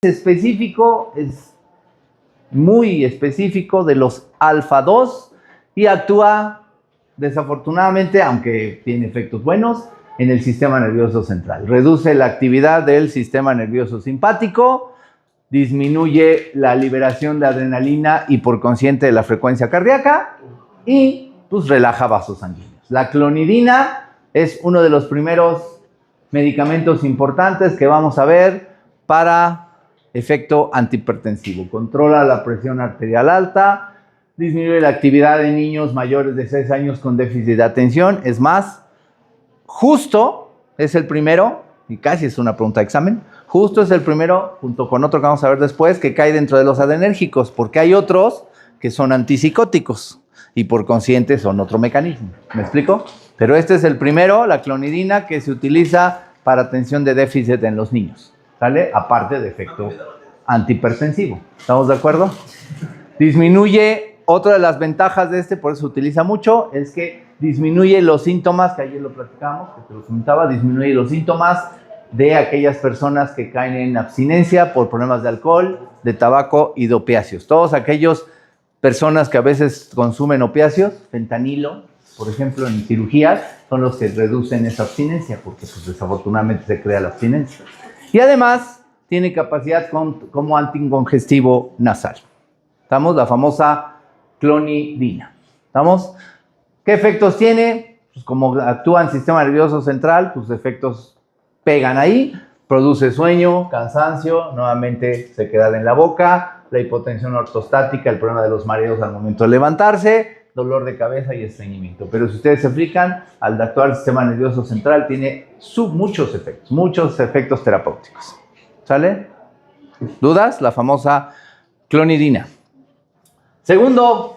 específico, es muy específico de los alfa 2 y actúa desafortunadamente, aunque tiene efectos buenos, en el sistema nervioso central. Reduce la actividad del sistema nervioso simpático, disminuye la liberación de adrenalina y por consiguiente de la frecuencia cardíaca y pues relaja vasos sanguíneos. La clonidina es uno de los primeros medicamentos importantes que vamos a ver para efecto antihipertensivo. Controla la presión arterial alta, disminuye la actividad de niños mayores de 6 años con déficit de atención. Es más, justo es el primero, y casi es una pregunta de examen, justo es el primero, junto con otro que vamos a ver después, que cae dentro de los adrenérgicos, porque hay otros que son antipsicóticos y por consiguiente son otro mecanismo. ¿Me explico? Pero este es el primero, la clonidina, que se utiliza para atención de déficit en los niños, ¿sale? Aparte de efecto antihipertensivo. ¿Estamos de acuerdo? Disminuye, otra de las ventajas de por eso se utiliza mucho, es que disminuye los síntomas, que ayer lo platicamos, que te lo comentaba, disminuye los síntomas de aquellas personas que caen en abstinencia por problemas de alcohol, de tabaco y de opiáceos. Todos aquellos personas que a veces consumen opiáceos, fentanilo, por ejemplo, en cirugías, son los que reducen esa abstinencia, porque pues, desafortunadamente se crea la abstinencia. Y además, tiene capacidad como anticongestivo nasal. ¿Estamos? La famosa clonidina. ¿Estamos? ¿Qué efectos tiene? Pues como actúa en el sistema nervioso central, pues efectos pegan ahí, produce sueño, cansancio, nuevamente sequedad en la boca, la hipotensión ortostática, el problema de los mareos al momento de levantarse, dolor de cabeza y estreñimiento. Pero si ustedes se fijan, al actuar el sistema nervioso central tiene muchos efectos terapéuticos. ¿Sale? ¿Dudas? La famosa clonidina. Segundo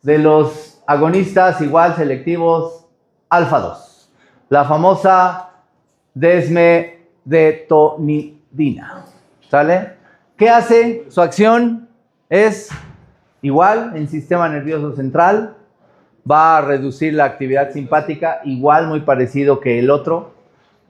de los agonistas igual selectivos alfa 2, la famosa desmedetomidina. ¿Sale? ¿Qué hace? Su acción es igual en sistema nervioso central, va a reducir la actividad simpática, igual muy parecido que el otro.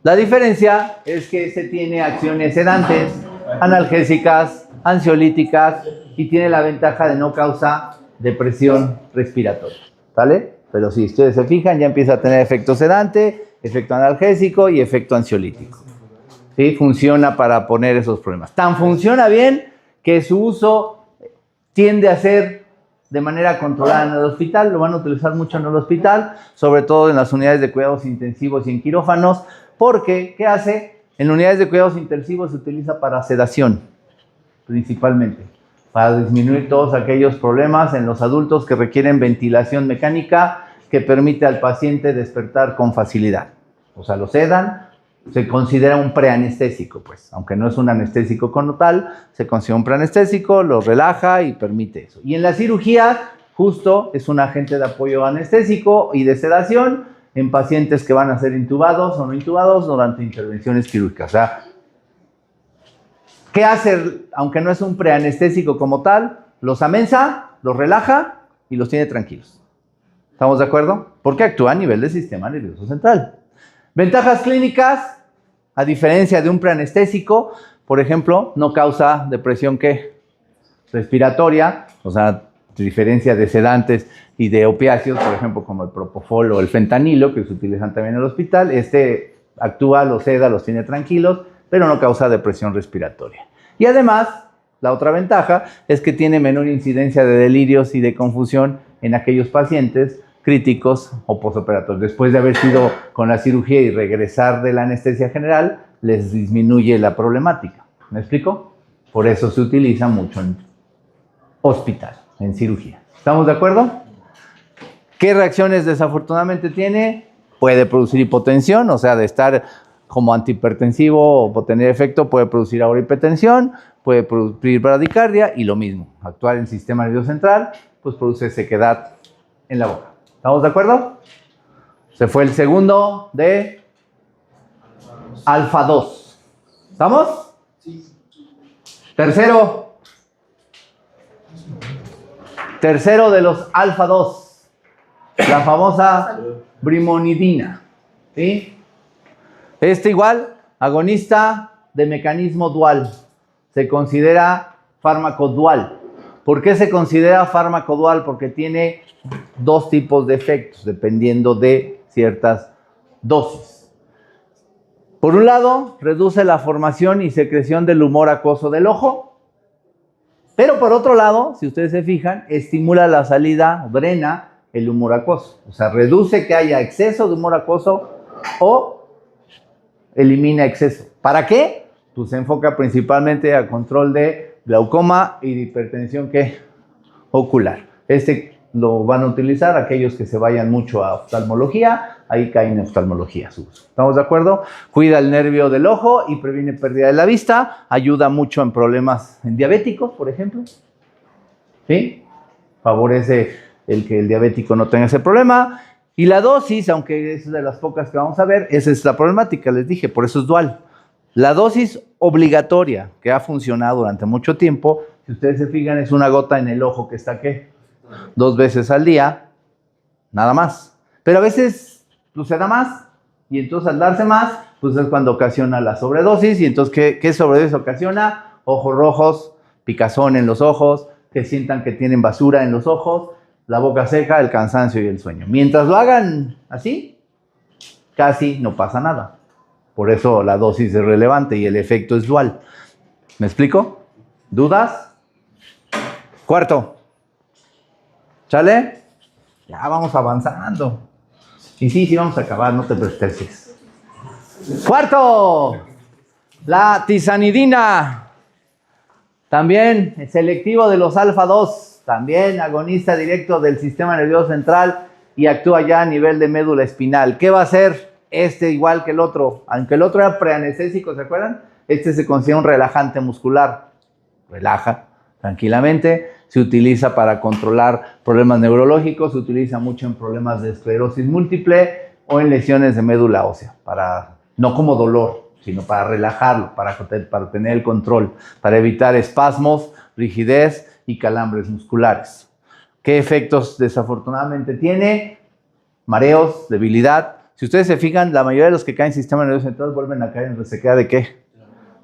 La diferencia es que este tiene acciones sedantes, analgésicas, ansiolíticas y tiene la ventaja de no causar depresión respiratoria, ¿vale? Pero si ustedes se fijan, ya empieza a tener efecto sedante, efecto analgésico y efecto ansiolítico. ¿Sí? Funciona para poner esos problemas. Tan funciona bien que su uso tiende a ser de manera controlada en el hospital, lo van a utilizar mucho en el hospital, sobre todo en las unidades de cuidados intensivos y en quirófanos, porque, ¿qué hace? En unidades de cuidados intensivos se utiliza para sedación, principalmente, para disminuir todos aquellos problemas en los adultos que requieren ventilación mecánica que permite al paciente despertar con facilidad. O sea, lo sedan, se considera un preanestésico, pues, aunque no es un anestésico como tal, se considera un preanestésico, los relaja y permite eso. Y en la cirugía, justo, es un agente de apoyo anestésico y de sedación en pacientes que van a ser intubados o no intubados durante intervenciones quirúrgicas. O sea, ¿qué hace? Aunque no es un preanestésico como tal, los amensa, los relaja y los tiene tranquilos. ¿Estamos de acuerdo? Porque actúa a nivel del sistema nervioso central. Ventajas clínicas, a diferencia de un preanestésico, por ejemplo, no causa depresión respiratoria, o sea, a diferencia de sedantes y de opiáceos, por ejemplo, como el propofol o el fentanilo, que se utilizan también en el hospital, actúa, los seda, los tiene tranquilos, pero no causa depresión respiratoria. Y además, la otra ventaja es que tiene menor incidencia de delirios y de confusión en aquellos pacientes críticos o postoperatorios. Después de haber sido con la cirugía y regresar de la anestesia general, les disminuye la problemática. ¿Me explico? Por eso se utiliza mucho en hospital, en cirugía. ¿Estamos de acuerdo? ¿Qué reacciones desafortunadamente tiene? Puede producir hipotensión, o sea, de estar como antihipertensivo o tener efecto, puede producir ahora hipertensión, puede producir bradicardia y lo mismo. Actuar en el sistema nervioso central, pues produce sequedad en la boca. ¿Estamos de acuerdo? Se fue el segundo de alfa 2. ¿Estamos? Sí. Tercero de los alfa 2, la famosa brimonidina. ¿Sí? Igual agonista de mecanismo dual. Se considera fármaco dual. ¿Por qué se considera fármaco dual? Porque tiene dos tipos de efectos dependiendo de ciertas dosis. Por un lado, reduce la formación y secreción del humor acuoso del ojo, pero por otro lado, si ustedes se fijan, estimula la salida, drena el humor acuoso. O sea, reduce que haya exceso de humor acuoso o elimina exceso. ¿Para qué? Pues se enfoca principalmente al control de glaucoma y de hipertensión ocular. Este lo van a utilizar aquellos que se vayan mucho a oftalmología, ahí caen en oftalmología su uso. ¿Estamos de acuerdo? Cuida el nervio del ojo y previene pérdida de la vista, ayuda mucho en problemas en diabéticos, por ejemplo. ¿Sí? Favorece el que el diabético no tenga ese problema. Y la dosis, aunque es de las pocas que vamos a ver, esa es la problemática, les dije, por eso es dual. La dosis obligatoria que ha funcionado durante mucho tiempo, si ustedes se fijan, es una gota en el ojo que está, ¿qué? 2 veces al día, nada más. Pero a veces pues, se da más, y entonces al darse más, pues es cuando ocasiona la sobredosis, y entonces, ¿qué sobredosis ocasiona? Ojos rojos, picazón en los ojos, que sientan que tienen basura en los ojos, la boca seca, el cansancio y el sueño. Mientras lo hagan así, casi no pasa nada. Por eso la dosis es relevante y el efecto es dual. ¿Me explico? ¿Dudas? Cuarto. ¿Chale? Ya vamos avanzando. Y sí, vamos a acabar, no te estreses. Cuarto. La tizanidina. También selectivo de los alfa-2. También agonista directo del sistema nervioso central y actúa ya a nivel de médula espinal. ¿Qué va a hacer? Este igual que el otro. Aunque el otro era preanestésico, ¿se acuerdan? Este se considera un relajante muscular. Relaja tranquilamente. Se utiliza para controlar problemas neurológicos, se utiliza mucho en problemas de esclerosis múltiple o en lesiones de médula ósea, no como dolor, sino para relajarlo, para tener el control, para evitar espasmos, rigidez y calambres musculares. ¿Qué efectos desafortunadamente tiene? Mareos, debilidad. Si ustedes se fijan, la mayoría de los que caen en sistema nervioso central vuelven a caer en resequedad ¿de qué?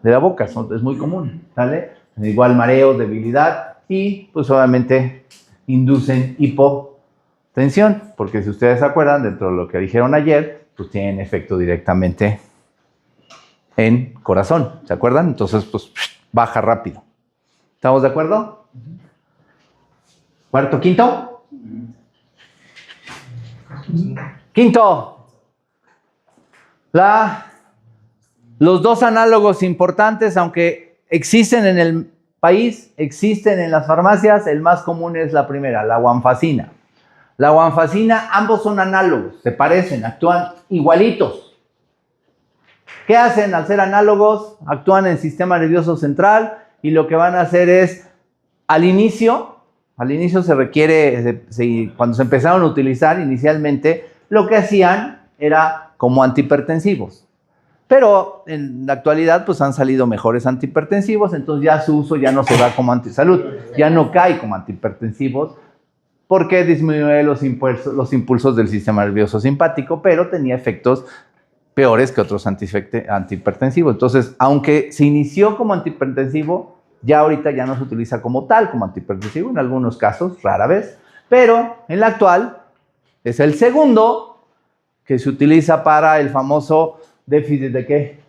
De la boca, es muy común, ¿sale? Igual mareos, debilidad. Y pues obviamente inducen hipotensión, porque si ustedes se acuerdan, dentro de lo que dijeron ayer, pues tienen efecto directamente en corazón, ¿se acuerdan? Entonces pues baja rápido. ¿Estamos de acuerdo? ¿Cuarto, quinto? Quinto. Los dos análogos importantes, aunque existen en el país, existen en las farmacias, el más común es la primera, la guanfacina. La guanfacina, ambos son análogos, se parecen, actúan igualitos. ¿Qué hacen al ser análogos? Actúan en el sistema nervioso central y lo que van a hacer es, al inicio se requiere, cuando se empezaron a utilizar inicialmente, lo que hacían era como antihipertensivos. Pero en la actualidad pues han salido mejores antihipertensivos, entonces ya su uso ya no se da como antisalud, ya no cae como antihipertensivos porque disminuye los impulsos del sistema nervioso simpático, pero tenía efectos peores que otros antihipertensivos. Entonces, aunque se inició como antihipertensivo, ya ahorita ya no se utiliza como tal, como antihipertensivo, en algunos casos, rara vez, pero en la actual es el segundo que se utiliza para el famoso déficit de ¿qué?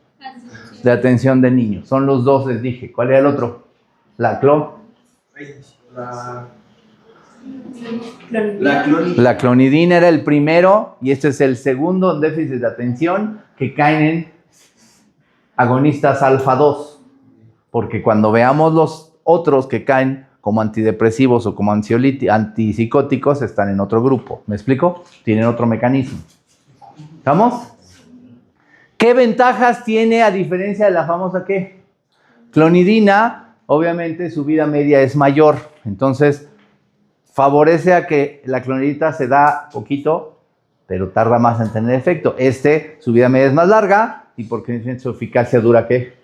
De atención de niños. Son los dos, les dije. ¿Cuál era el otro? La clonidina era el primero y este es el segundo en déficit de atención que caen en agonistas alfa-2. Porque cuando veamos los otros que caen como antidepresivos o como antipsicóticos están en otro grupo. ¿Me explico? Tienen otro mecanismo. ¿Estamos? ¿Qué ventajas tiene a diferencia de la famosa qué? Clonidina? Obviamente su vida media es mayor, entonces favorece a que la clonidina se da poquito, pero tarda más en tener efecto. Su vida media es más larga y porque su eficacia dura ¿qué?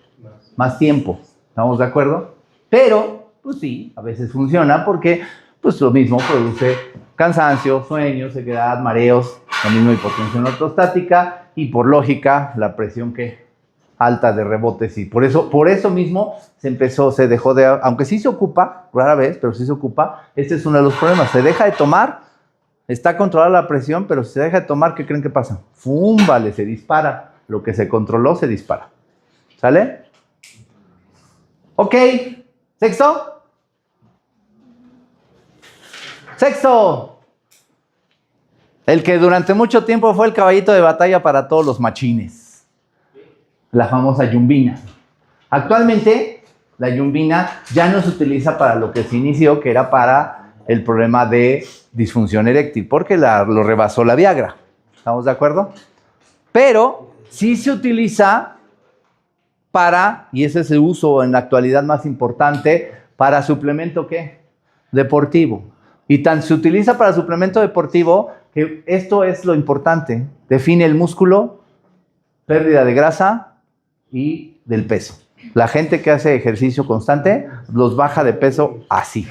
Más tiempo. ¿Estamos de acuerdo? Pero, pues sí, a veces funciona porque pues lo mismo produce cansancio, sueño, sequedad, mareos, lo mismo hipotensión ortostática y por lógica la presión que alta de rebotes y por eso mismo se dejó de, aunque sí se ocupa, rara vez, pero sí se ocupa, este es uno de los problemas, se deja de tomar, está controlada la presión, pero si se deja de tomar, ¿qué creen que pasa? ¡Fum! Vale, se dispara, lo que se controló se dispara, ¿sale? Ok, sexto, el que durante mucho tiempo fue el caballito de batalla para todos los machines, la famosa yumbina. Actualmente, la yumbina ya no se utiliza para lo que se inició, que era para el problema de disfunción eréctil, porque lo rebasó la Viagra. ¿Estamos de acuerdo? Pero sí se utiliza para, y ese es el uso en la actualidad más importante, para suplemento, ¿qué? Deportivo. Y tan se utiliza para suplemento deportivo que esto es lo importante. Define el músculo, pérdida de grasa y del peso. La gente que hace ejercicio constante los baja de peso así.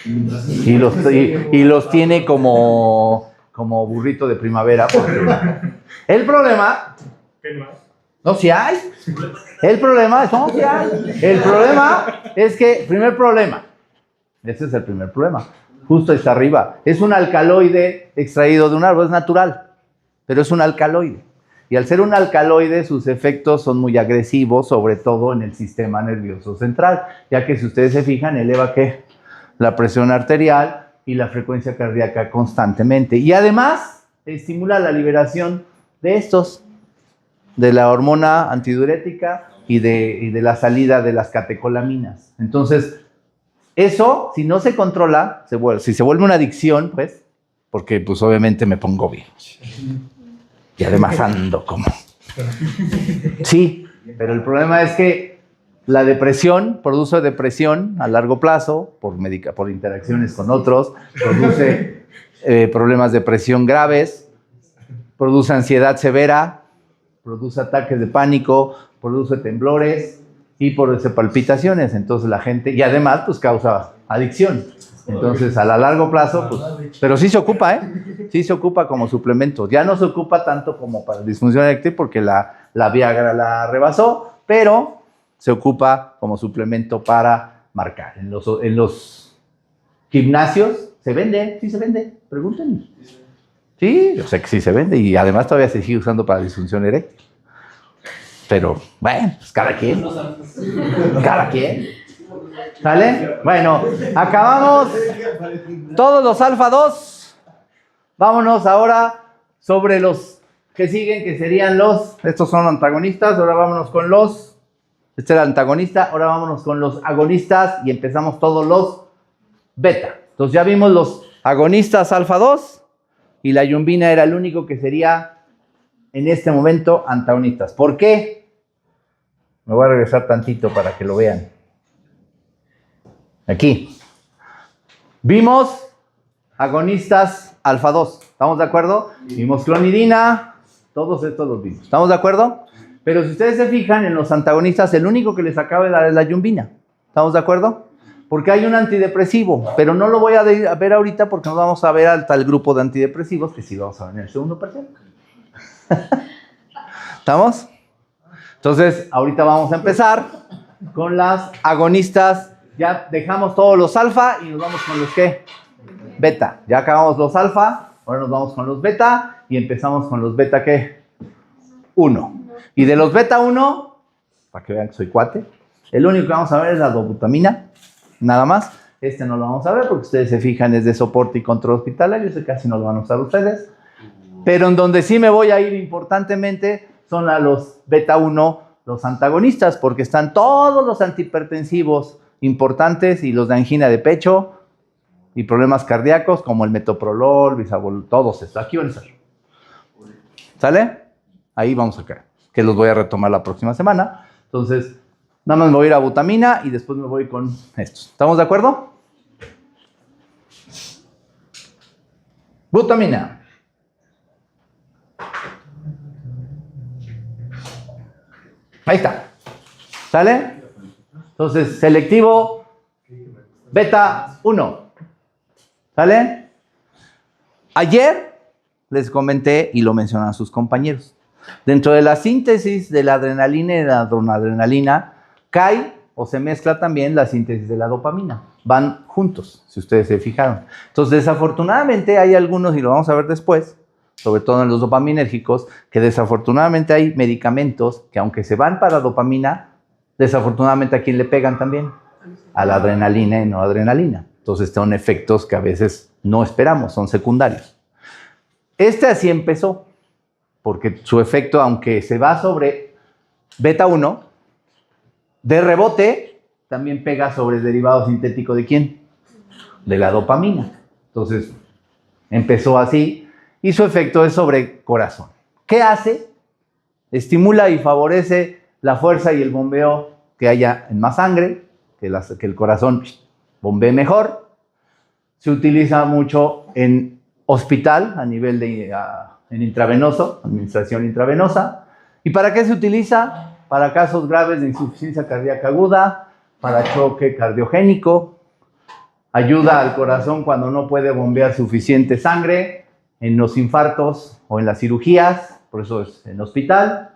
Y los tiene como burrito de primavera. El problema... No, si hay. El problema es que, primer problema, ese es el primer problema, justo está arriba, es un alcaloide extraído de un árbol, es natural, pero es un alcaloide. Y al ser un alcaloide, sus efectos son muy agresivos, sobre todo en el sistema nervioso central, ya que si ustedes se fijan, eleva ¿qué? La presión arterial y la frecuencia cardíaca constantemente. Y además, estimula la liberación de la hormona antidiurética y de la salida de las catecolaminas. Entonces, eso, si no se controla, si se vuelve una adicción, pues, porque pues obviamente me pongo bien. Y además ando como... Sí, pero el problema es que la depresión produce depresión a largo plazo por interacciones con otros, produce problemas de presión graves, produce ansiedad severa, produce ataques de pánico, produce temblores y produce palpitaciones. Entonces la gente, y además pues causa adicción. Entonces a largo plazo, pues, pero sí se ocupa, sí se ocupa como suplemento. Ya no se ocupa tanto como para disfunción eréctil porque la Viagra la rebasó, pero se ocupa como suplemento para marcar. En los gimnasios se vende, sí se vende, pregúntenme. Sí, yo sé que sí se vende y además todavía se sigue usando para disfunción eréctil. Pero, bueno, pues cada quien. Cada quien. ¿Sale? Bueno, acabamos todos los alfa 2. Vámonos ahora sobre los que siguen, que serían estos son antagonistas, ahora vámonos con este era el antagonista, ahora vámonos con los agonistas y empezamos todos los beta. Entonces ya vimos los agonistas alfa 2 y la yumbina era el único que sería en este momento antagonistas. ¿Por qué? Me voy a regresar tantito para que lo vean. Aquí. Vimos agonistas alfa 2. ¿Estamos de acuerdo? Vimos clonidina. Todos estos los vimos. ¿Estamos de acuerdo? Pero si ustedes se fijan en los antagonistas, el único que les acaba de dar es la yumbina. ¿Estamos de acuerdo? Porque hay un antidepresivo, pero no lo voy a ver ahorita porque nos vamos a ver al tal grupo de antidepresivos que sí vamos a ver en el segundo parcial. ¿Estamos? Entonces, ahorita vamos a empezar con las agonistas. Ya dejamos todos los alfa y nos vamos con los ¿qué? Beta. Ya acabamos los alfa, ahora nos vamos con los beta y empezamos con los beta ¿qué? 1. Y de los beta 1, para que vean que soy cuate, el único que vamos a ver es la dobutamina, nada más. Este no lo vamos a ver porque ustedes se fijan es de soporte y control hospitalario, ese casi no lo van a usar ustedes. Pero en donde sí me voy a ir importantemente son a los beta 1, los antagonistas, porque están todos los antihipertensivos importantes y los de angina de pecho y problemas cardíacos como el metoprolol, bisabolol, todos estos. Aquí van a estar. ¿Sale? Ahí vamos a caer, que los voy a retomar la próxima semana. Entonces, nada más me voy a ir a butamina y después me voy con estos. ¿Estamos de acuerdo? Butamina. Ahí está. ¿Sale? Entonces, selectivo beta 1. ¿Sale? Ayer les comenté y lo mencionaron sus compañeros. Dentro de la síntesis de la adrenalina y la noradrenalina, cae o se mezcla también la síntesis de la dopamina. Van juntos, si ustedes se fijaron. Entonces, desafortunadamente hay algunos, y lo vamos a ver después, sobre todo en los dopaminérgicos, que desafortunadamente hay medicamentos que aunque se van para dopamina, desafortunadamente a quién le pegan también, a la adrenalina y noradrenalina. Entonces son efectos que a veces no esperamos, son secundarios. Este así empezó, porque su efecto, aunque se va sobre beta 1, de rebote también pega sobre el derivado sintético ¿de quién? De la dopamina. Entonces empezó así y su efecto es sobre corazón. ¿Qué hace? Estimula y favorece la fuerza y el bombeo que haya en más sangre, que el corazón bombee mejor. Se utiliza mucho en hospital a nivel de en intravenoso, administración intravenosa. ¿Y para qué se utiliza? Para casos graves de insuficiencia cardíaca aguda, para choque cardiogénico, ayuda al corazón cuando no puede bombear suficiente sangre, en los infartos o en las cirugías, por eso es en hospital.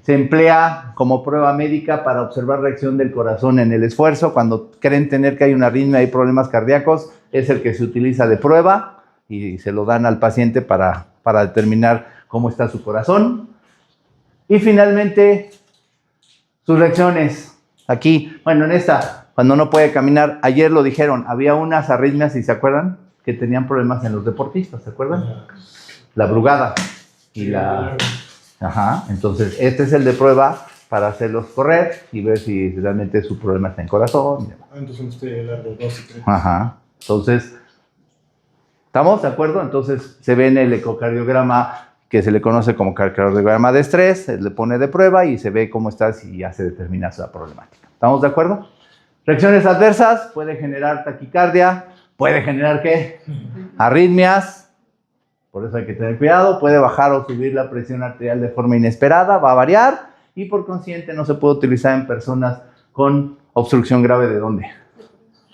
Se emplea como prueba médica para observar reacción del corazón en el esfuerzo. Cuando creen tener que hay una arritmia y problemas cardíacos, es el que se utiliza de prueba y se lo dan al paciente para determinar cómo está su corazón. Y finalmente, sus reacciones. Aquí, bueno, en esta, cuando no puede caminar, ayer lo dijeron, había unas arritmias, si se acuerdan, que tenían problemas en los deportistas, ¿se acuerdan? La brugada y la... Ajá, entonces este es el de prueba para hacerlos correr y ver si realmente su problema está en corazón. Entonces usted largo 2 y 3. Ajá, entonces, ¿estamos de acuerdo? Entonces se ve en el ecocardiograma que se le conoce como cardiograma de estrés, se le pone de prueba y se ve cómo está si ya se determina su problemática. ¿Estamos de acuerdo? Reacciones adversas, puede generar taquicardia, puede generar ¿qué? Arritmias. Por eso hay que tener cuidado, puede bajar o subir la presión arterial de forma inesperada, va a variar y por consiguiente no se puede utilizar en personas con obstrucción grave ¿de dónde?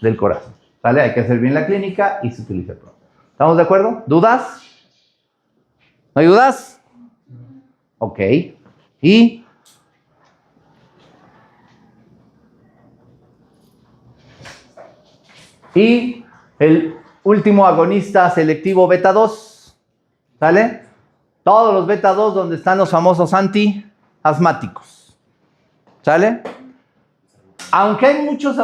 Del corazón. ¿Vale? Hay que hacer bien la clínica y se utiliza pronto. ¿Estamos de acuerdo? ¿Dudas? ¿No hay dudas? Ok. Y el último agonista selectivo beta 2. ¿Sale? Todos los beta 2 donde están los famosos antiasmáticos. ¿Sale? Aunque hay muchos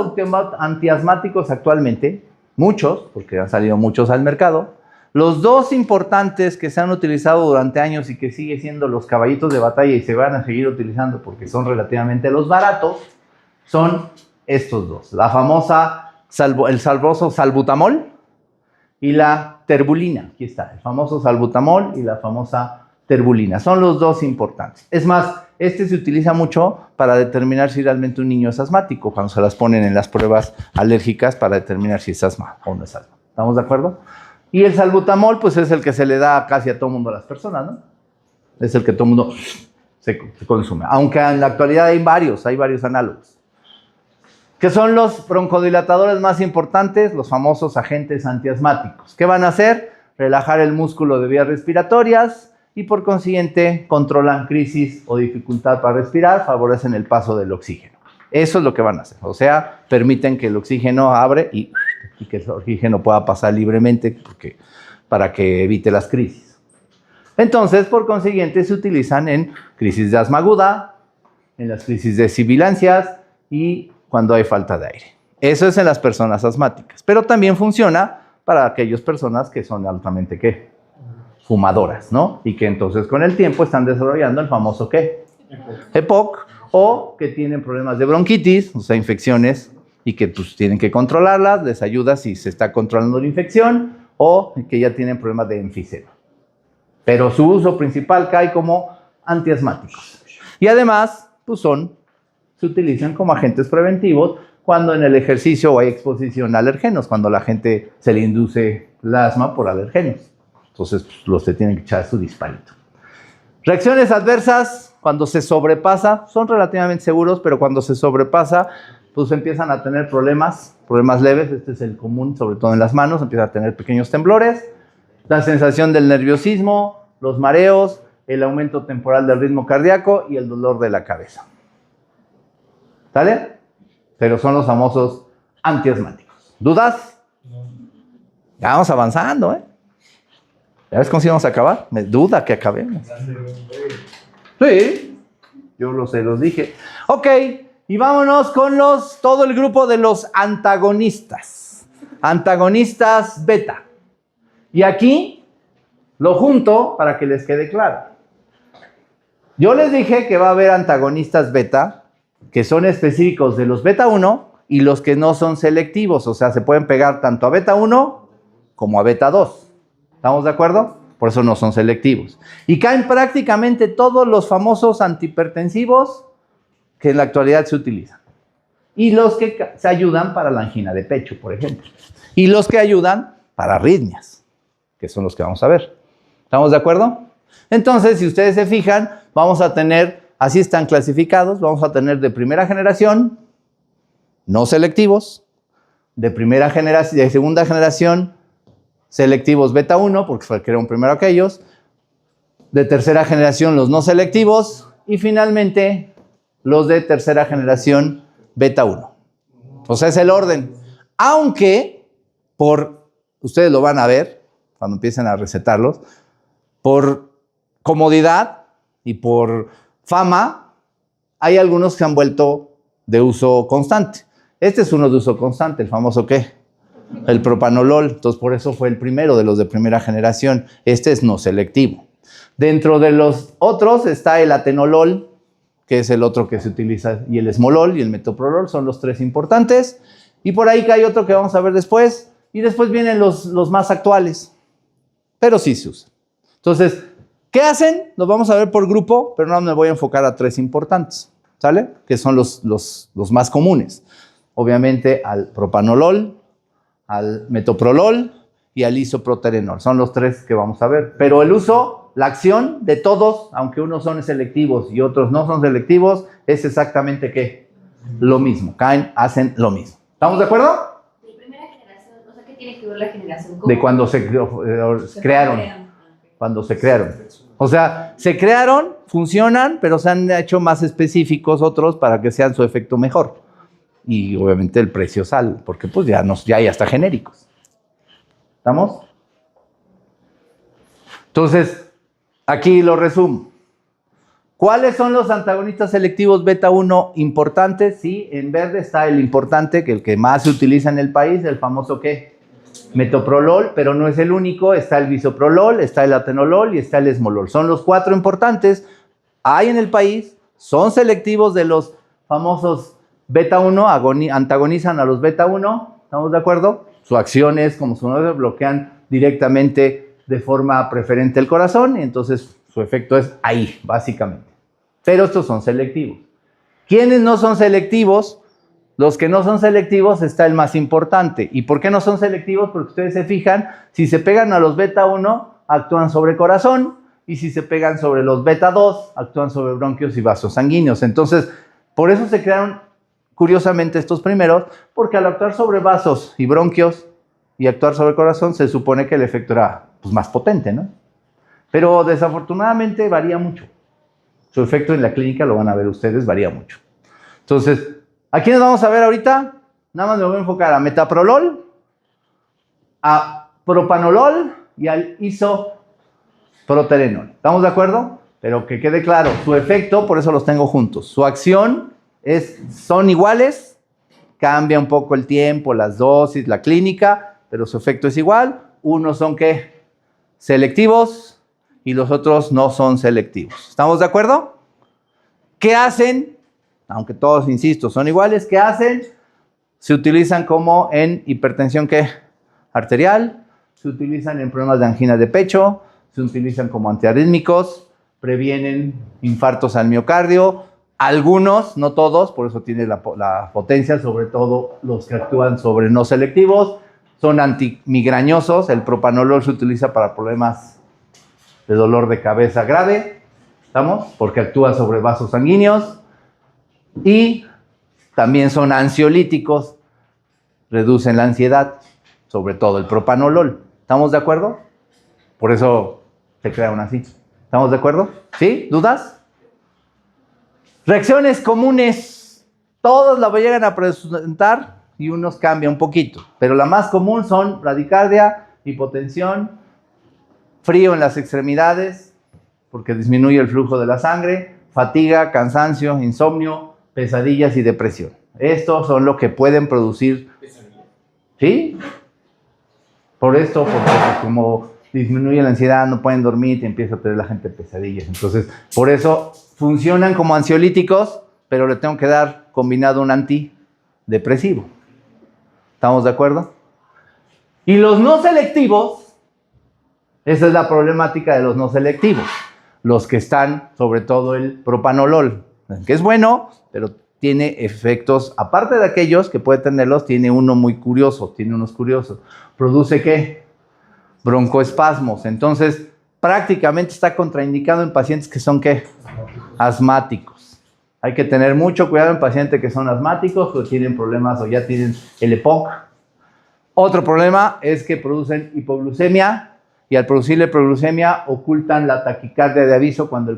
antiasmáticos actualmente, muchos, porque han salido muchos al mercado, los dos importantes que se han utilizado durante años y que sigue siendo los caballitos de batalla y se van a seguir utilizando porque son relativamente los baratos, son estos dos. La famosa, el salvoso salbutamol y la terbulina. Aquí está, el famoso salbutamol y la famosa terbulina. Son los dos importantes. Es más, este se utiliza mucho para determinar si realmente un niño es asmático, cuando se las ponen en las pruebas alérgicas para determinar si es asma o no es asma. ¿Estamos de acuerdo? Y el salbutamol, pues es el que se le da casi a todo mundo a las personas, ¿no? Es el que todo mundo se consume. Aunque en la actualidad hay varios análogos. ¿Qué son los broncodilatadores más importantes? Los famosos agentes antiasmáticos. ¿Qué van a hacer? Relajar el músculo de vías respiratorias y por consiguiente controlan crisis o dificultad para respirar, favorecen el paso del oxígeno. Eso es lo que van a hacer. O sea, permiten que el oxígeno abre y que el oxígeno pueda pasar libremente para que evite las crisis. Entonces, por consiguiente, se utilizan en crisis de asma aguda, en las crisis de sibilancias y cuando hay falta de aire. Eso es en las personas asmáticas, pero también funciona para aquellas personas que son altamente, ¿qué? Fumadoras, ¿no? Y que entonces con el tiempo están desarrollando el famoso, ¿qué? EPOC, o que tienen problemas de bronquitis, o sea, infecciones, y que pues tienen que controlarlas, les ayuda si se está controlando la infección, o que ya tienen problemas de enfisema. Pero su uso principal cae como antiasmáticos. Y además, pues se utilizan como agentes preventivos cuando en el ejercicio hay exposición a alergenos, cuando la gente se le induce el asma por alergenos. Entonces, pues, los que tienen que echar su disparito. Reacciones adversas, cuando se sobrepasa, son relativamente seguros, pero cuando se sobrepasa, pues empiezan a tener problemas leves, este es el común, sobre todo en las manos, empiezan a tener pequeños temblores, la sensación del nerviosismo, los mareos, el aumento temporal del ritmo cardíaco y el dolor de la cabeza. ¿Sale? Pero son los famosos antiasmáticos. ¿Dudas? No. Ya vamos avanzando, ¿eh? ¿Ya ves cómo si vamos a acabar? Me duda que acabemos. Sí, yo los dije. Ok, y vámonos con todo el grupo de los antagonistas. Antagonistas beta. Y aquí lo junto para que les quede claro. Yo les dije que va a haber antagonistas beta que son específicos de los beta 1 y los que no son selectivos. O sea, se pueden pegar tanto a beta 1 como a beta 2. ¿Estamos de acuerdo? Por eso no son selectivos. Y caen prácticamente todos los famosos antihipertensivos que en la actualidad se utilizan. Y los que se ayudan para la angina de pecho, por ejemplo. Y los que ayudan para arritmias, que son los que vamos a ver. ¿Estamos de acuerdo? Entonces, si ustedes se fijan, vamos a tener, así están clasificados, vamos a tener de primera generación, no selectivos, de primera generación, de segunda generación, selectivos beta 1, porque fueron primero aquellos, de tercera generación los no selectivos y finalmente los de tercera generación beta 1. O sea, es el orden. Aunque, ustedes lo van a ver cuando empiecen a recetarlos, por comodidad y por fama, hay algunos que se han vuelto de uso constante. Este es uno de uso constante, el famoso ¿qué? El propanolol. Entonces, por eso fue el primero de los de primera generación. Este es no selectivo. Dentro de los otros está el atenolol, que es el otro que se utiliza, y el esmolol y el metoprolol son los tres importantes. Y por ahí que hay otro que vamos a ver después. Y después vienen los más actuales. Pero sí se usan. Entonces, ¿qué hacen? Los vamos a ver por grupo, pero no me voy a enfocar a tres importantes, ¿sale? Que son los más comunes. Obviamente al propanolol, al metoprolol y al isoproterenol. Son los tres que vamos a ver. Pero el uso, la acción de todos, aunque unos son selectivos y otros no son selectivos, es exactamente ¿qué? Lo mismo. Hacen lo mismo. ¿Estamos de acuerdo? De primera generación, o sea, ¿qué tiene que ver la generación? De cuando se crearon. Cuando se crearon. O sea, se crearon, funcionan, pero se han hecho más específicos otros para que sean su efecto mejor. Y obviamente el precio sale, porque pues ya hay hasta genéricos. ¿Estamos? Entonces, aquí lo resumo. ¿Cuáles son los antagonistas selectivos beta 1 importantes? Sí, en verde está el importante, que el que más se utiliza en el país, el famoso ¿qué? Metoprolol, pero no es el único. Está el bisoprolol, está el atenolol y está el esmolol. Son los 4 importantes. Hay en el país, son selectivos de los famosos beta 1, antagonizan a los beta 1, ¿estamos de acuerdo? Su acción es, como su nombre, bloquean directamente de forma preferente el corazón y entonces su efecto es ahí, básicamente. Pero estos son selectivos. ¿Quiénes no son selectivos? Los que no son selectivos está el más importante. ¿Y por qué no son selectivos? Porque ustedes se fijan, si se pegan a los beta 1, actúan sobre corazón, y si se pegan sobre los beta 2, actúan sobre bronquios y vasos sanguíneos. Entonces, por eso se crearon curiosamente estos primeros, porque al actuar sobre vasos y bronquios y actuar sobre corazón, se supone que el efecto era pues, más potente, ¿no? Pero desafortunadamente varía mucho. Su efecto en la clínica, lo van a ver ustedes, varía mucho. Entonces, ¿a quiénes vamos a ver ahorita? Nada más me voy a enfocar a metoprolol, a propanolol y al isoproterenol. ¿Estamos de acuerdo? Pero que quede claro, su efecto, por eso los tengo juntos. Su acción son iguales, cambia un poco el tiempo, las dosis, la clínica, pero su efecto es igual. Unos son ¿qué? Selectivos y los otros no son selectivos. ¿Estamos de acuerdo? ¿Qué hacen? Aunque todos, insisto, son iguales, ¿qué hacen? Se utilizan como en hipertensión ¿qué? Arterial, se utilizan en problemas de angina de pecho, se utilizan como antiarrítmicos, previenen infartos al miocardio. Algunos, no todos, por eso tiene la potencia, sobre todo los que actúan sobre no selectivos, son antimigrañosos. El propanolol se utiliza para problemas de dolor de cabeza grave, ¿estamos? Porque actúa sobre vasos sanguíneos. Y también son ansiolíticos, reducen la ansiedad, sobre todo el propanolol. ¿Estamos de acuerdo? Por eso se crearon así. ¿Estamos de acuerdo? ¿Sí? ¿Dudas? Reacciones comunes. Todos la llegan a presentar y unos cambian un poquito. Pero la más común son bradicardia, hipotensión, frío en las extremidades, porque disminuye el flujo de la sangre, fatiga, cansancio, insomnio, pesadillas y depresión. Estos son lo que pueden producir. ¿Sí? Por esto, porque como disminuye la ansiedad, no pueden dormir y empieza a tener la gente pesadillas. Entonces, por eso funcionan como ansiolíticos, pero le tengo que dar combinado un antidepresivo. ¿Estamos de acuerdo? Y los no selectivos, esa es la problemática de los no selectivos. Los que están, sobre todo el propanolol, que es bueno, pero tiene efectos, aparte de aquellos que puede tenerlos, tiene uno muy curioso, tiene unos curiosos. ¿Produce qué? Broncoespasmos. Entonces, prácticamente está contraindicado en pacientes que son ¿qué? Asmáticos. Hay que tener mucho cuidado en pacientes que son asmáticos o tienen problemas o ya tienen el EPOC. Otro problema es que producen hipoglucemia y al producir la hipoglucemia ocultan la taquicardia de aviso cuando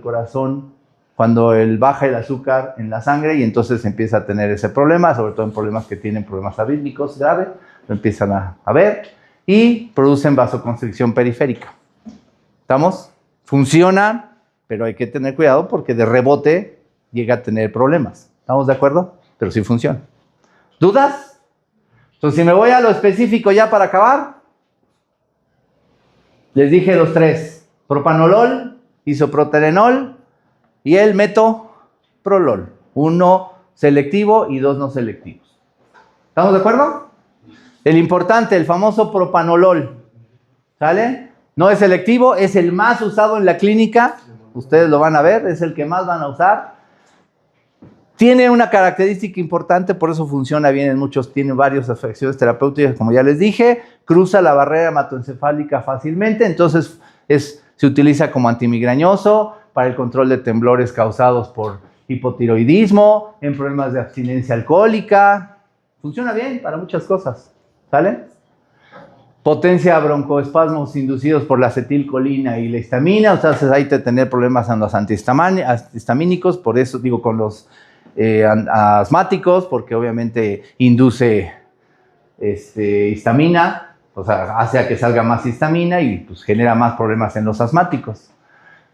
baja el azúcar en la sangre y entonces empieza a tener ese problema, sobre todo en problemas que tienen problemas arrítmicos graves, lo empiezan a ver y producen vasoconstricción periférica. ¿Estamos? Funcionan, pero hay que tener cuidado porque de rebote llega a tener problemas. ¿Estamos de acuerdo? Pero sí funciona. ¿Dudas? Entonces, si me voy a lo específico ya para acabar, les dije los tres: propanolol, isoproterenol y el metoprolol. Uno selectivo y dos no selectivos. ¿Estamos de acuerdo? El importante, el famoso propanolol, ¿sale? No es selectivo, es el más usado en la clínica. Ustedes lo van a ver, es el que más van a usar. Tiene una característica importante, por eso funciona bien en muchos, tiene varias afecciones terapéuticas, como ya les dije. Cruza la barrera hematoencefálica fácilmente, entonces se utiliza como antimigrañoso, para el control de temblores causados por hipotiroidismo, en problemas de abstinencia alcohólica. Funciona bien para muchas cosas, ¿sale? Potencia broncoespasmos inducidos por la acetilcolina y la histamina, o sea, hay que tener problemas en los antihistamínicos, por eso digo con los asmáticos, porque obviamente induce histamina, o sea, hace a que salga más histamina y pues genera más problemas en los asmáticos.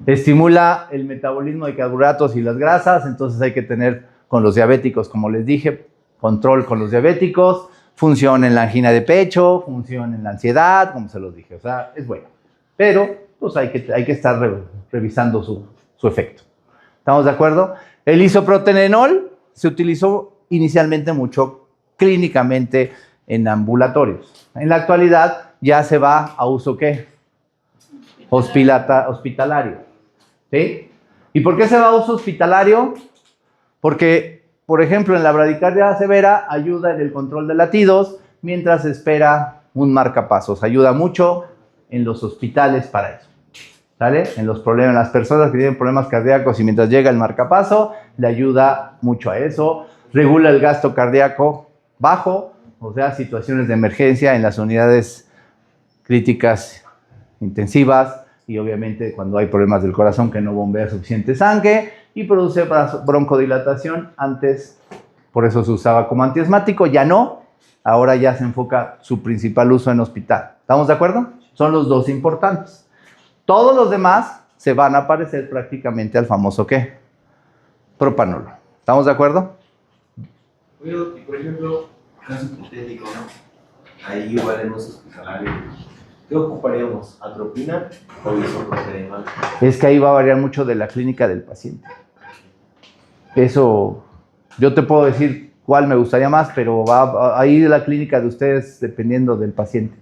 Estimula el metabolismo de carbohidratos y las grasas, entonces hay que tener con los diabéticos, como les dije, control con los diabéticos. Funciona en la angina de pecho, funciona en la ansiedad, como se los dije, o sea, es bueno. Pero pues hay que estar revisando su efecto. ¿Estamos de acuerdo? El isoproterenol se utilizó inicialmente mucho clínicamente en ambulatorios. En la actualidad ya se va a uso ¿qué? Hospitalario. ¿Sí? ¿Y por qué se va a uso hospitalario? Porque, por ejemplo, en la bradicardia severa ayuda en el control de latidos mientras se espera un marcapasos. Ayuda mucho en los hospitales para eso. ¿Sale? En los problemas, las personas que tienen problemas cardíacos y mientras llega el marcapaso, le ayuda mucho a eso. Regula el gasto cardíaco bajo, o sea, situaciones de emergencia en las unidades críticas intensivas y obviamente cuando hay problemas del corazón que no bombea suficiente sangre y produce broncodilatación. Antes, por eso se usaba como antiasmático, ya no. Ahora ya se enfoca su principal uso en hospital. ¿Estamos de acuerdo? Son los dos importantes. Todos los demás se van a parecer prácticamente al famoso ¿qué? Propanolol. ¿Estamos de acuerdo? Pero, y por ejemplo, caso hipotético, ¿no? Ahí igual en los hospitalarios, ¿qué ocuparíamos? ¿Atropina o isoproterenol? Es que ahí va a variar mucho de la clínica del paciente. Eso, yo te puedo decir cuál me gustaría más, pero va ahí de la clínica de ustedes dependiendo del paciente.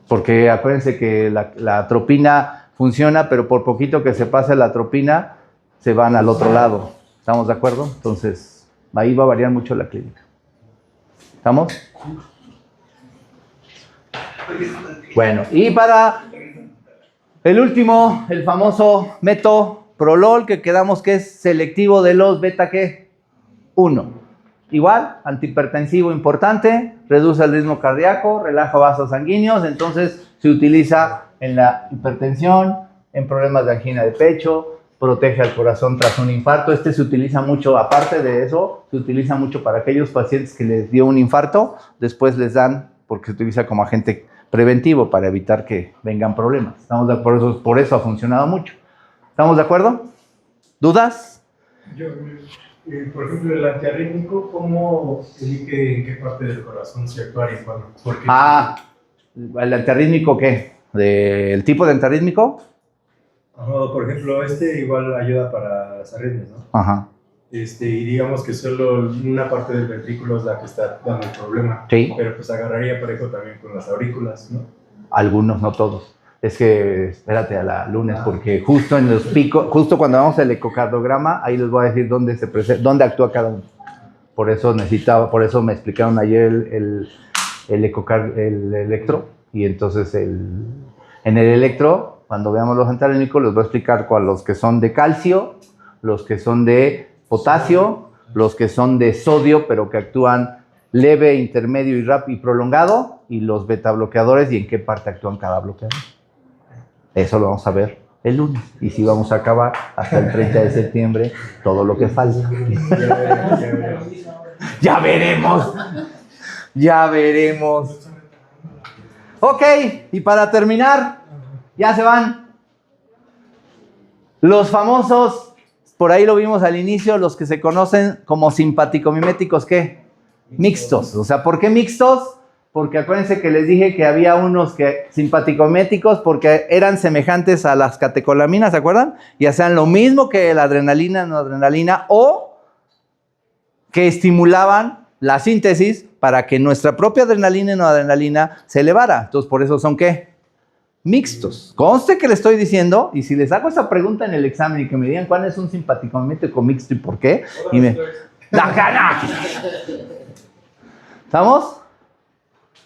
Porque acuérdense que la atropina funciona, pero por poquito que se pase la atropina, se van al otro lado. ¿Estamos de acuerdo? Entonces, ahí va a variar mucho la clínica. ¿Estamos? Bueno, y para el último, el famoso metoprolol, que quedamos que es selectivo de los beta ¿qué? 1. Igual, antihipertensivo importante, reduce el ritmo cardíaco, relaja vasos sanguíneos, entonces se utiliza en la hipertensión, en problemas de angina de pecho, protege al corazón tras un infarto. Este se utiliza mucho, aparte de eso, se utiliza mucho para aquellos pacientes que les dio un infarto, después les dan, porque se utiliza como agente preventivo para evitar que vengan problemas. ¿Estamos de acuerdo? Por eso ha funcionado mucho. ¿Estamos de acuerdo? ¿Dudas? Yo, por ejemplo, el antiarrítmico, ¿cómo elige en qué parte del corazón se actúa y cuándo? Porque ¿el antiarrítmico qué? ¿El tipo de antiarrítmico? por ejemplo, igual ayuda para las arritmias, ¿no? Ajá. Y digamos que solo una parte del ventrículo es la que está dando el problema. Sí. Pero pues agarraría parejo también con las aurículas, ¿no? Algunos, no todos. Es que espérate a la lunes, porque justo en los picos, justo cuando vamos al ecocardiograma, ahí les voy a decir dónde actúa cada uno. Por eso me explicaron ayer el electro, y entonces en el electro, cuando veamos los antiarrítmicos, les voy a explicar los que son de calcio, los que son de potasio, los que son de sodio, pero que actúan leve, intermedio y rápido y prolongado, y los beta bloqueadores y en qué parte actúan cada bloqueador. Eso lo vamos a ver el lunes. Y si vamos a acabar hasta el 30 de septiembre todo lo que falta. Ya veremos. Ya veremos. Ok, y para terminar, ya se van. Los famosos, por ahí lo vimos al inicio, los que se conocen como simpaticomiméticos, ¿qué? Mixtos. O sea, ¿por qué mixtos? Porque acuérdense que les dije que había unos que simpaticomiméticos porque eran semejantes a las catecolaminas, ¿se acuerdan? Y hacían lo mismo que la adrenalina, noradrenalina, o que estimulaban la síntesis para que nuestra propia adrenalina y noradrenalina se elevara. Entonces, por eso son, ¿qué? Mixtos. Conste que le estoy diciendo, y si les hago esa pregunta en el examen y que me digan cuál es un simpaticomimético mixto y por qué, y me... ¿Estamos?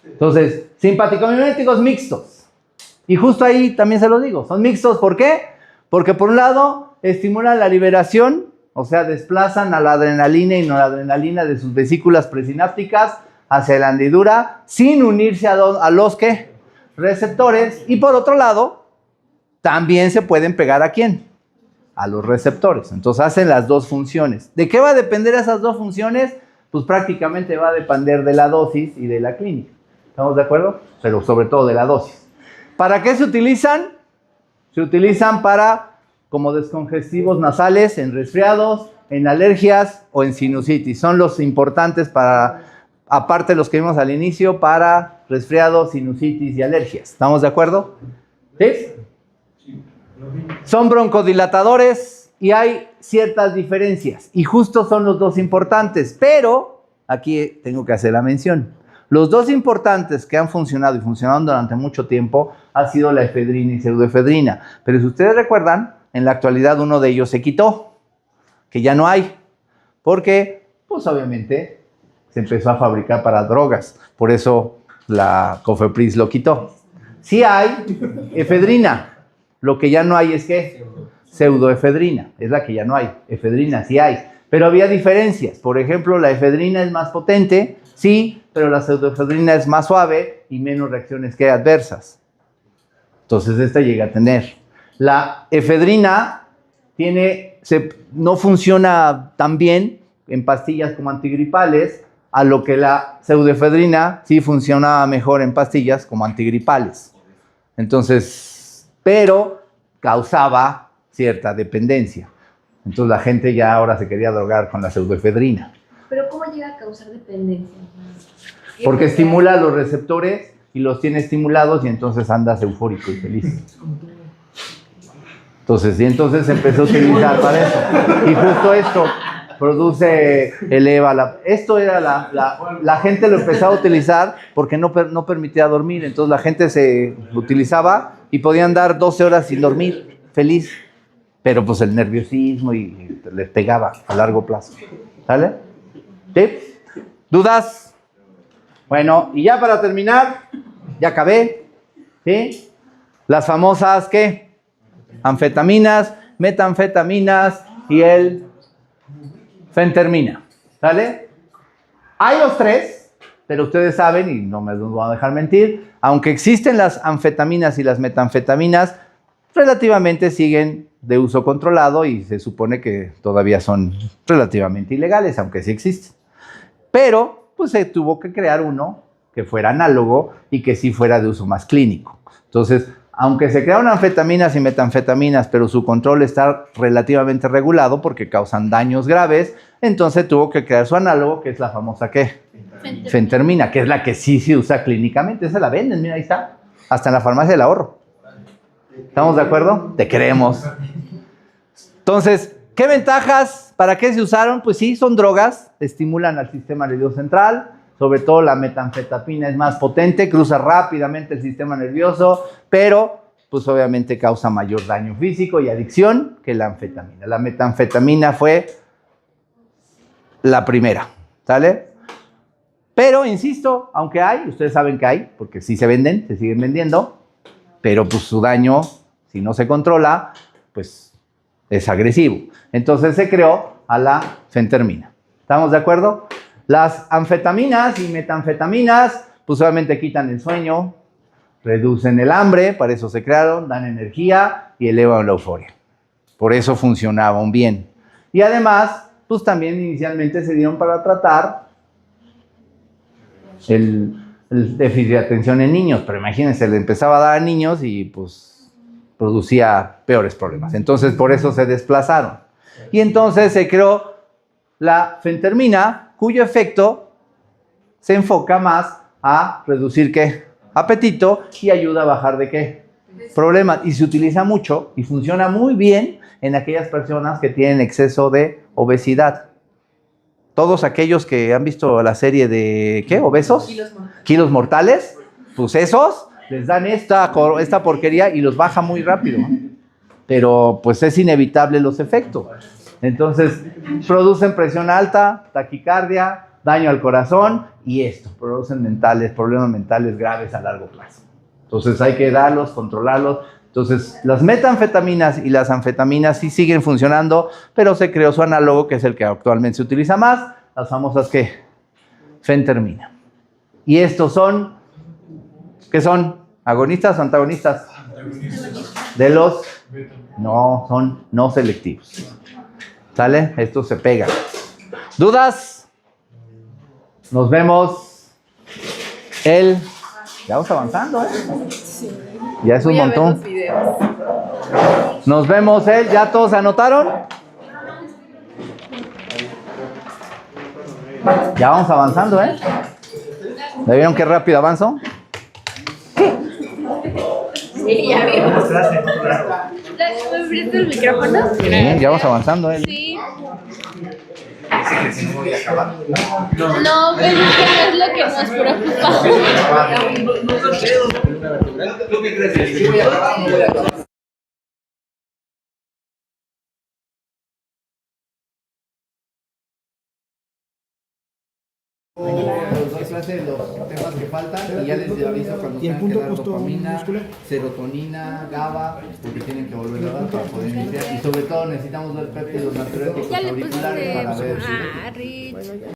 Entonces, simpaticomiméticos mixtos. Y justo ahí también se lo digo, son mixtos, ¿por qué? Porque por un lado estimulan la liberación, o sea, desplazan a la adrenalina y noradrenalina de sus vesículas presinápticas hacia la hendidura sin unirse a los ¿qué? Receptores. Y por otro lado, también se pueden pegar ¿a quién? A los receptores. Entonces hacen las dos funciones. ¿De qué va a depender esas dos funciones? Pues prácticamente va a depender de la dosis y de la clínica. ¿Estamos de acuerdo? Pero sobre todo de la dosis. ¿Para qué se utilizan? Se utilizan como descongestivos nasales en resfriados, en alergias o en sinusitis. Son los importantes aparte de los que vimos al inicio, para resfriados, sinusitis y alergias. ¿Estamos de acuerdo? ¿Sí? Son broncodilatadores y hay ciertas diferencias. Y justo son los dos importantes. Pero aquí tengo que hacer la mención. Los dos importantes que han funcionado y funcionaron durante mucho tiempo ha sido la efedrina y pseudoefedrina. Pero si ustedes recuerdan, en la actualidad uno de ellos se quitó, que ya no hay. Porque, pues obviamente, se empezó a fabricar para drogas. Por eso la Cofepris lo quitó. Sí hay efedrina. Lo que ya no hay es ¿qué? Pseudoefedrina. Es la que ya no hay. Efedrina sí hay. Pero había diferencias. Por ejemplo, la efedrina es más potente, sí, pero la pseudoefedrina es más suave y menos reacciones que adversas. Entonces esta llega a tener. La efedrina no funciona tan bien en pastillas como antigripales, a lo que la pseudoefedrina sí funciona mejor en pastillas como antigripales. Entonces, pero causaba cierta dependencia. Entonces la gente ya ahora se quería drogar con la pseudoefedrina. ¿Pero cómo llega a causar dependencia? Porque estimula los receptores y los tiene estimulados y entonces andas eufórico y feliz. Entonces se empezó a utilizar para eso. Y justo esto eleva esto era la gente lo empezaba a utilizar porque no permitía dormir. Entonces la gente se lo utilizaba y podían dar 12 horas sin dormir, feliz. Pero pues el nerviosismo y les pegaba a largo plazo. ¿Sale? ¿Sí? ¿Dudas? Bueno, y ya para terminar, ya acabé. ¿Sí? Las famosas, ¿qué? Anfetaminas, metanfetaminas y el fentermina. ¿Sale? Hay los tres, pero ustedes saben, y no me los van a dejar mentir, aunque existen las anfetaminas y las metanfetaminas, relativamente siguen de uso controlado y se supone que todavía son relativamente ilegales, aunque sí existen. Pero pues se tuvo que crear uno que fuera análogo y que sí fuera de uso más clínico. Entonces, aunque se crearon anfetaminas y metanfetaminas, pero su control está relativamente regulado porque causan daños graves, entonces tuvo que crear su análogo, que es la famosa ¿qué? Fentermina, que es la que sí se usa clínicamente. Esa la venden, mira, ahí está. Hasta en la farmacia del ahorro. ¿Estamos de acuerdo? Te creemos. Entonces, ¿qué ventajas? ¿Para qué se usaron? Pues sí, son drogas, estimulan al sistema nervioso central, sobre todo la metanfetamina es más potente, cruza rápidamente el sistema nervioso, pero pues obviamente causa mayor daño físico y adicción que la anfetamina. La metanfetamina fue la primera, ¿sale? Pero, insisto, aunque hay, ustedes saben que hay, porque sí se venden, se siguen vendiendo, pero pues su daño, si no se controla, pues es agresivo. Entonces se creó a la fentermina. ¿Estamos de acuerdo? Las anfetaminas y metanfetaminas, pues obviamente quitan el sueño, reducen el hambre, para eso se crearon, dan energía y elevan la euforia. Por eso funcionaban bien. Y además, pues también inicialmente se dieron para tratar el déficit de atención en niños, pero imagínense, le empezaba a dar a niños y pues producía peores problemas. Entonces, por eso se desplazaron. Y entonces se creó la fentermina, cuyo efecto se enfoca más a reducir ¿qué? Apetito y ayuda a bajar de ¿qué? Problemas. Y se utiliza mucho y funciona muy bien en aquellas personas que tienen exceso de obesidad. Todos aquellos que han visto la serie de ¿qué? ¿Obesos? Kilos mortales. Pues esos les dan esta porquería y los baja muy rápido. Pero pues es inevitable los efectos. Entonces, producen presión alta, taquicardia, daño al corazón y esto, producen problemas mentales graves a largo plazo. Entonces, hay que darlos, controlarlos. Entonces, las metanfetaminas y las anfetaminas sí siguen funcionando, pero se creó su análogo, que es el que actualmente se utiliza más, las famosas, ¿qué? Fentermina. Y estos son, ¿qué son? ¿Agonistas o antagonistas? De los, no, son no selectivos. ¿Sale? Esto se pega. ¿Dudas? Nos vemos ya vamos avanzando, ¿eh? Sí. Ya es un Voy a ver montón. los videos. Nos vemos ¿Ya todos anotaron? Ya vamos avanzando, ¿eh? ¿Ya vieron qué rápido avanzo? Sí, ya vimos. ¿Me prestas el micrófono? Sí, ya vamos avanzando, ¿eh? Sí. No, pero es lo que nos preocupa. ¿Tú qué crees? Les doy clase de los temas que faltan y ya les aviso cuando tengan que dar dopamina, serotonina, GABA, porque tienen que volver a dar para poder iniciar. Y sobre todo necesitamos ver péptidos natriuréticos Ya le auriculares para ver si... Rich.